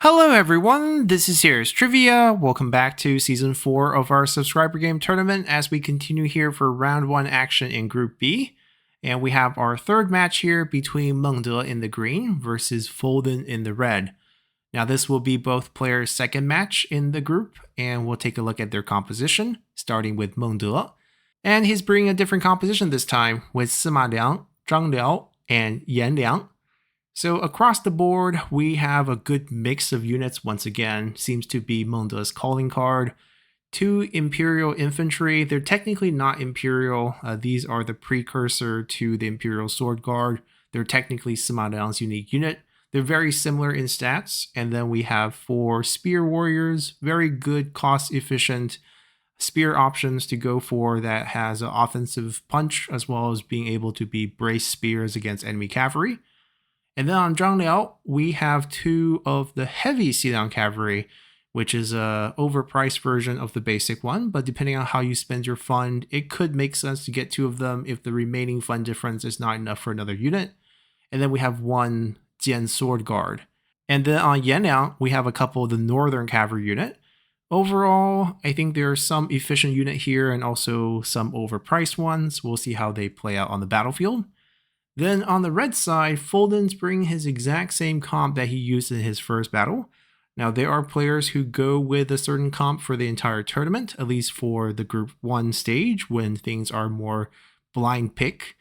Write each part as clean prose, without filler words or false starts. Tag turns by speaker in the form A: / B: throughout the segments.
A: Hello everyone, this is Here's Trivia. Welcome back to Season 4 of our subscriber game tournament as we continue here for Round 1 action in Group B. And we have our third match here between M3ngDE in the green versus Folden in the red. Now this will be both players' second match in the group, and we'll take a look at their composition, starting with M3ngDE. And he's bringing a different composition this time with Sima Liang, Zhang Liao, and Yan Liang. So across the board, we have a good mix of units once again. Seems to be M3ngDE's calling card. 2 Imperial Infantry. They're technically not Imperial. These are the precursor to the Imperial Sword Guard. They're technically Sima Liang's unique unit. They're very similar in stats. And then we have 4 Spear Warriors. Very good, cost-efficient spear options to go for that has an offensive punch as well as being able to be brace spears against enemy cavalry. And then on Zhang Liao, we have 2 of the heavy Xiliang cavalry, which is a overpriced version of the basic one, but depending on how you spend your fund, it could make sense to get 2 of them if the remaining fund difference is not enough for another unit. And then we have 1 Jian Sword Guard. And then on Yan Liang, we have a couple of the Northern Cavalry unit. Overall, I think there are some efficient unit here and also some overpriced ones. We'll see how they play out on the battlefield. Then on the red side, Folden's bringing his exact same comp that he used in his first battle. Now there are players who go with a certain comp for the entire tournament, at least for the Group 1 stage when things are more blind pick.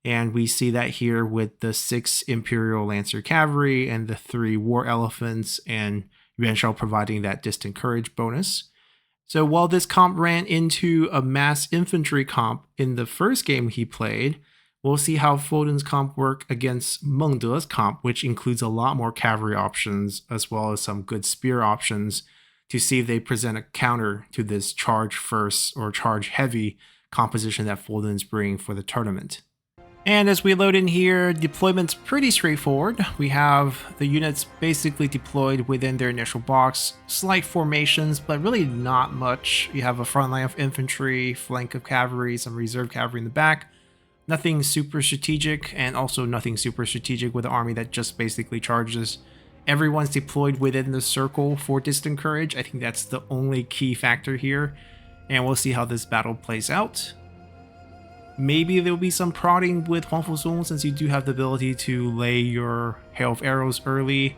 A: And we see that here with the 6 Imperial Lancer Cavalry and the 3 War Elephants and Yuan Shao providing that distant courage bonus. So while this comp ran into a mass infantry comp in the first game he played, we'll see how Folden's comp work against M3ngDE's comp, which includes a lot more cavalry options as well as some good spear options to see if they present a counter to this charge first or charge heavy composition that Folden's bringing for the tournament. And as we load in here, deployment's pretty straightforward. We have the units basically deployed within their initial box, slight formations, but really not much. You have a front line of infantry, flank of cavalry, some reserve cavalry in the back. Nothing super strategic, and also nothing super strategic with an army that just basically charges. Everyone's deployed within the circle for distant courage. I think that's the only key factor here, and we'll see how this battle plays out. Maybe there'll be some prodding with Huangfu Song since you do have the ability to lay your hail of arrows early.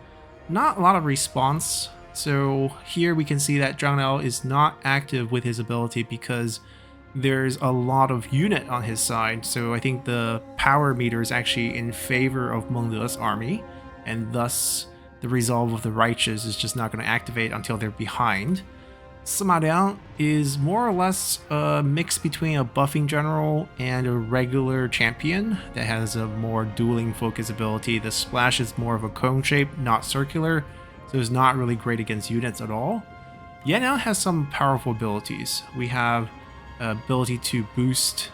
A: Not a lot of response, so here we can see that Zhang Liao is not active with his ability because there's a lot of unit on his side, so I think the power meter is actually in favor of M3ngDE's army, and thus the resolve of the righteous is just not going to activate until they're behind. Sima Liang is more or less a mix between a buffing general and a regular champion that has a more dueling focus ability. The splash is more of a cone shape, not circular, so it's not really great against units at all. Yan Liang has some powerful abilities. We have ability to boost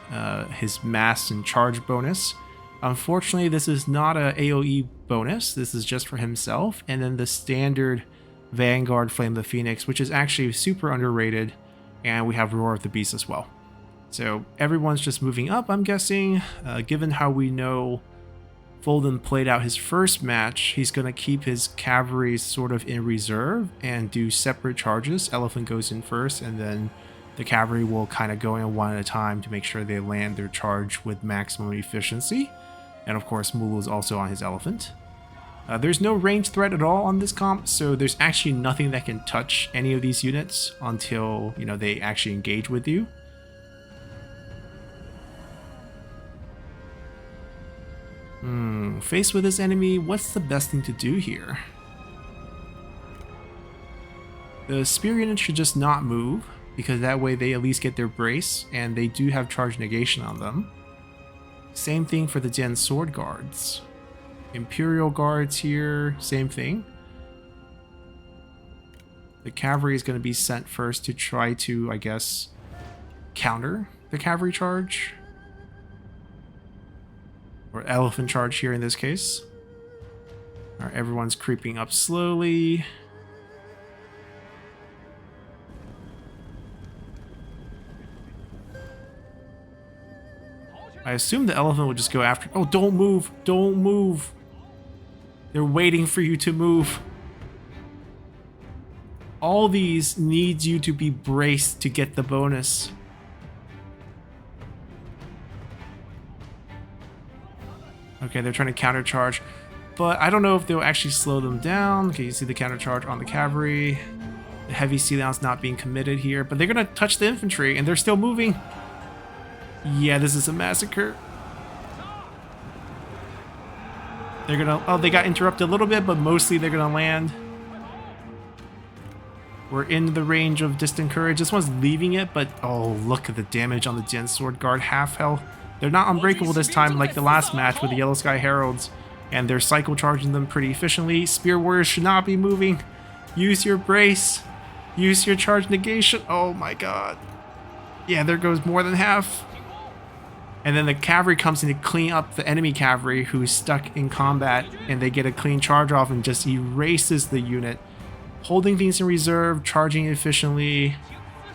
A: his mass and charge bonus. Unfortunately, this is not a AoE bonus. This is just for himself. And then the standard Vanguard Flame of the Phoenix, which is actually super underrated. And we have Roar of the Beast as well. So everyone's just moving up, I'm guessing. Given how we know Folden played out his first match, he's going to keep his cavalry sort of in reserve and do separate charges. Elephant goes in first, and then the cavalry will kind of go in one at a time to make sure they land their charge with maximum efficiency. And of course, Mulu is also on his elephant. There's no range threat at all on this comp, so there's actually nothing that can touch any of these units until, you know, they actually engage with you. Faced with this enemy, what's the best thing to do here? The spear unit should just not move, because that way they at least get their brace, and they do have charge negation on them. Same thing for the Jian Sword Guards. Imperial Guards here, same thing. The cavalry is going to be sent first to try to, I guess, counter the cavalry charge. Or elephant charge here in this case. Alright, everyone's creeping up slowly. I assume the elephant would just go after... Oh, don't move! Don't move! They're waiting for you to move. All these needs you to be braced to get the bonus. Okay, they're trying to countercharge, but I don't know if they'll actually slow them down. Okay, you see the countercharge on the cavalry. The heavy C-down's not being committed here, but they're gonna touch the infantry and they're still moving. Yeah, this is a massacre. They're gonna, oh, they got interrupted a little bit, but mostly they're gonna land. We're in the range of distant courage. This one's leaving it, but oh, look at the damage on the Gen Sword Guard, half health. They're not unbreakable this time like the last match with the Yellow Sky Heralds, and they're cycle charging them pretty efficiently. Spear Warriors should not be moving. Use your brace. Use your charge negation. Oh my god. Yeah, there goes more than half. And then the cavalry comes in to clean up the enemy cavalry who's stuck in combat, and they get a clean charge off and just erases the unit. Holding things in reserve, charging efficiently,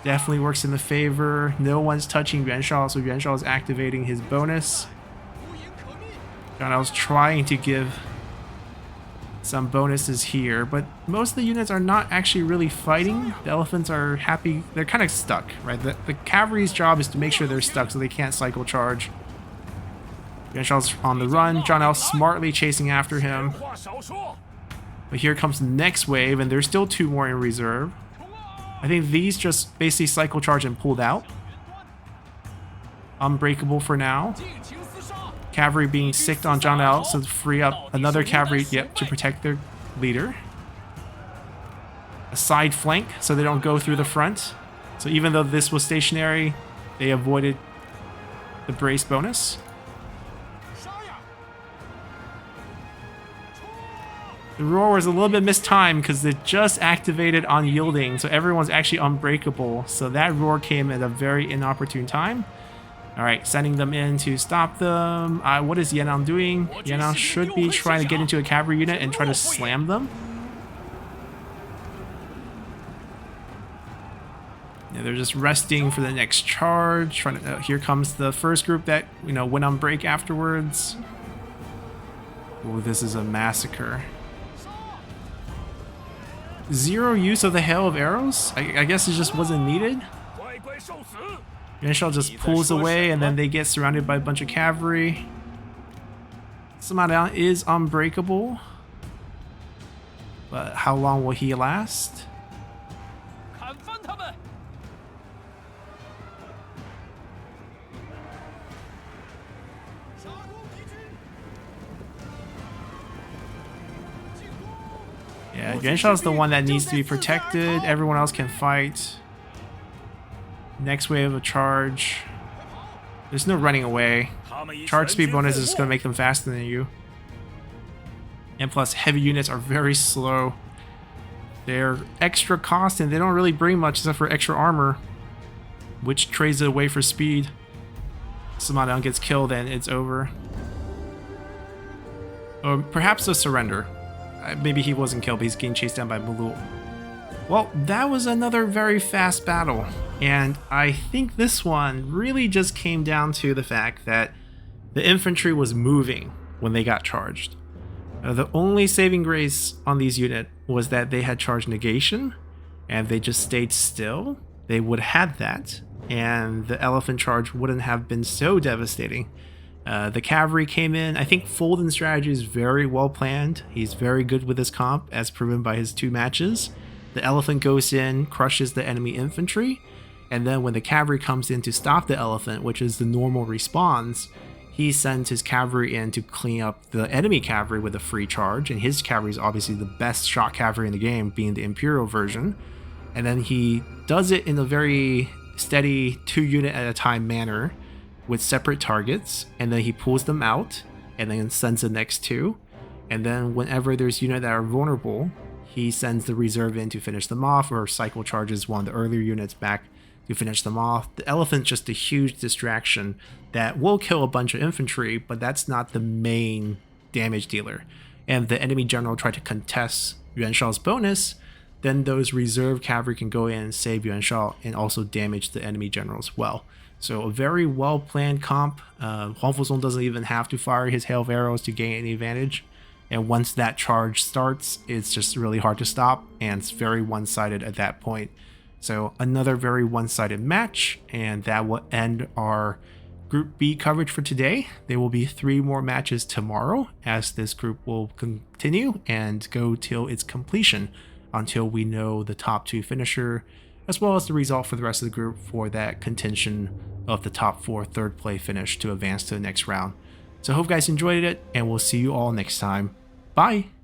A: definitely works in the favor. No one's touching Yuan Shao, so Yuan Shao is activating his bonus. John L's trying to give some bonuses here, but most of the units are not actually really fighting. The elephants are happy. They're kind of stuck, right? The cavalry's job is to make sure they're stuck so they can't cycle charge. Yuan Shao's on the run. John L smartly chasing after him. But here comes the next wave, and there's still 2 more in reserve. I think these just basically cycle charge and pulled out. Unbreakable for now. Cavalry being sicked on John L, so to free up another cavalry, yep, to protect their leader. A side flank, so they don't go through the front. So even though this was stationary, they avoided the brace bonus. The roar was a little bit mistimed because it just activated on yielding, so everyone's actually unbreakable. So that roar came at a very inopportune time. Alright, sending them in to stop them. What is Yanan doing? Yanan should be trying to get into a cavalry unit and try to slam them. Yeah, they're just resting for the next charge. Trying to, here comes the first group that, you know, went on break afterwards. Oh, this is a massacre. Zero use of the hail of arrows? I guess it just wasn't needed. Yuan Shao just pulls away, and then they get surrounded by a bunch of cavalry. Sima Liang is unbreakable, but how long will he last? Yeah, Yuan Shao's the one that needs to be protected. Everyone else can fight. Next wave of charge. There's no running away. Charge speed bonus is just going to make them faster than you. And plus, heavy units are very slow. They're extra cost and they don't really bring much except for extra armor, which trades it away for speed. Sima Liang gets killed and it's over. Or perhaps a surrender. Maybe he wasn't killed, but he's getting chased down by Mulul. Well, that was another very fast battle, and I think this one really just came down to the fact that the infantry was moving when they got charged. The only saving grace on these units was that they had charge negation, and they just stayed still. They would have had that, and the elephant charge wouldn't have been so devastating. The cavalry came in. I think Folden's strategy is very well planned. He's very good with his comp, as proven by his 2 matches. The elephant goes in, crushes the enemy infantry, and then when the cavalry comes in to stop the elephant, which is the normal response, he sends his cavalry in to clean up the enemy cavalry with a free charge, and his cavalry is obviously the best shot cavalry in the game, being the Imperial version. And then he does it in a very steady 2 unit at a time manner, with separate targets, and then he pulls them out and then sends the next 2, and then whenever there's units that are vulnerable, he sends the reserve in to finish them off, or cycle charges one of the earlier units back to finish them off. The elephant's just a huge distraction that will kill a bunch of infantry, but that's not the main damage dealer. And if the enemy general tried to contest Yuan Shao's bonus, then those reserve cavalry can go in and save Yuan Shao and also damage the enemy general as well. So a very well planned comp. Huang Fuzong doesn't even have to fire his hail of arrows to gain any advantage. And once that charge starts, it's just really hard to stop, and it's very one-sided at that point. So another very one-sided match, and that will end our Group B coverage for today. There will be 3 more matches tomorrow as this group will continue and go till its completion until we know the top 2 finisher, as well as the result for the rest of the group for that contention of the top 4 third play finish to advance to the next round. So I hope you guys enjoyed it, and we'll see you all next time. Bye!